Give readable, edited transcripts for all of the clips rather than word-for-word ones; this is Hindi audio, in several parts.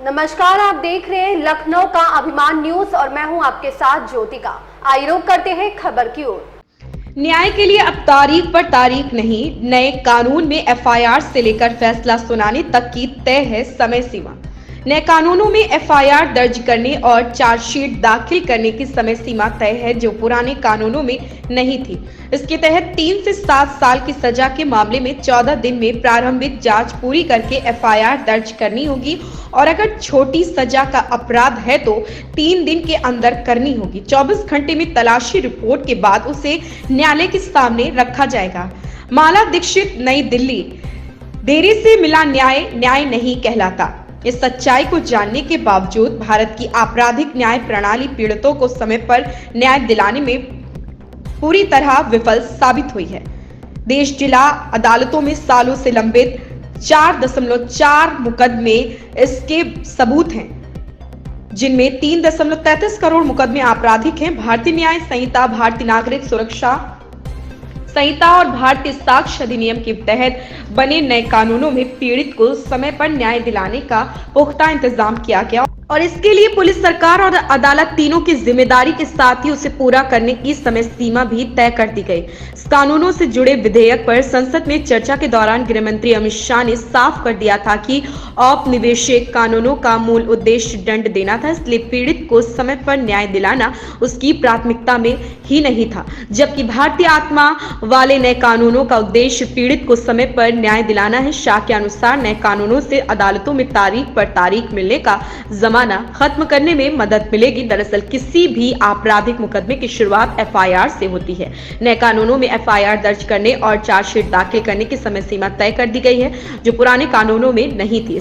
नमस्कार, आप देख रहे हैं लखनऊ का अभिमान न्यूज और मैं हूं आपके साथ ज्योतिका। आइए रुक करते हैं खबर की ओर। न्याय के लिए अब तारीख पर तारीख नहीं, नए कानून में एफआईआर से लेकर फैसला सुनाने तक की तय है समय सीमा। नए कानूनों में एफआईआर दर्ज करने और चार्जशीट दाखिल करने की समय सीमा तय है, जो पुराने कानूनों में नहीं थी। इसके तहत 3 से 7 साल की सजा के मामले में 14 दिन में प्रारंभिक जांच पूरी करके एफआईआर दर्ज करनी होगी और अगर छोटी सजा का अपराध है तो 3 दिन के अंदर करनी होगी। 24 घंटे में तलाशी रिपोर्ट के बाद उसे न्यायालय के सामने रखा जाएगा। माला दीक्षित, नई दिल्ली। देरी से मिला न्याय, न्याय नहीं कहलाता। इस सच्चाई को जानने के बावजूद भारत की आपराधिक न्याय प्रणाली पीड़ितों को समय पर न्याय दिलाने में पूरी तरह विफल साबित हुई है। देश जिला अदालतों में सालों से लंबित 4.4 मुकदमे इसके सबूत हैं, जिनमें 3.33 करोड़ मुकदमे आपराधिक हैं। भारतीय न्याय संहिता, भारतीय नागरिक सुरक्षा संहिता और भारतीय साक्ष्य अधिनियम के तहत बने नए कानूनों में पीड़ित को समय पर न्याय दिलाने का पुख्ता इंतजाम किया गया और इसके लिए पुलिस, सरकार और अदालत तीनों की जिम्मेदारी के साथ ही उसे पूरा करने की समय सीमा भी तय कर दी गई। इस कानूनों से जुड़े विधेयक पर संसद में चर्चा के दौरान गृह मंत्री अमित शाह ने साफ कर दिया था कि औपनिवेशिक कानूनों का मूल उद्देश्य दंड देना था, इसलिए पीड़ित को समय पर न्याय दिलाना उसकी प्राथमिकता में ही नहीं था। जबकि भारतीय आत्मा वाले नए कानूनों का उद्देश्य पीड़ित को समय पर न्याय दिलाना है। शाह के अनुसार नए कानूनों से अदालतों में तारीख पर तारीख मिलने का जमाना खत्म करने में मदद मिलेगी। दरअसल किसी भी आपराधिक मुकदमे की शुरुआत एफआईआर से होती है। नए कानूनों में एफआईआर दर्ज करने और चार्जशीट दाखिल करने की समय सीमा तय कर दी गई है, जो पुराने कानूनों में नहीं थी।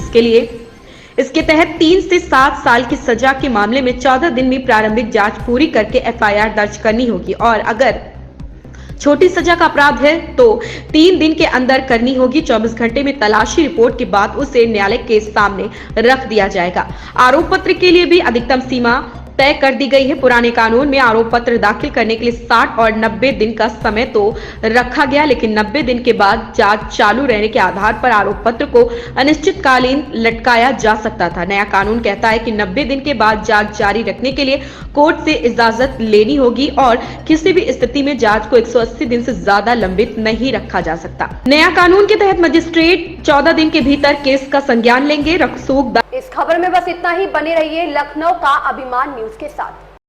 इसके तहत 3 से 7 साल की सजा के मामले में 14 दिन में प्रारंभिक जांच पूरी करके एफआईआर दर्ज करनी होगी और अगर छोटी सजा का अपराध है तो 3 दिन के अंदर करनी होगी। 24 घंटे में तलाशी रिपोर्ट के बाद उसे न्यायालय के सामने रख दिया जाएगा। आरोप पत्र के लिए भी अधिकतम सीमा तय कर दी गई है। पुराने कानून में आरोप पत्र दाखिल करने के लिए 60 और 90 दिन का समय तो रखा गया, लेकिन 90 दिन के बाद जांच चालू रहने के आधार पर आरोप पत्र को अनिश्चितकालीन लटकाया जा सकता था। नया कानून कहता है कि 90 दिन के बाद जांच जारी रखने के लिए कोर्ट से इजाजत लेनी होगी और किसी भी स्थिति में जांच को 180 दिन से ज्यादा लंबित नहीं रखा जा सकता। नया कानून के तहत मजिस्ट्रेट 14 दिन के भीतर केस का संज्ञान लेंगे। रसूख इस खबर में बस इतना ही। बने रहिए लखनऊ का अभिमान न्यूज के साथ।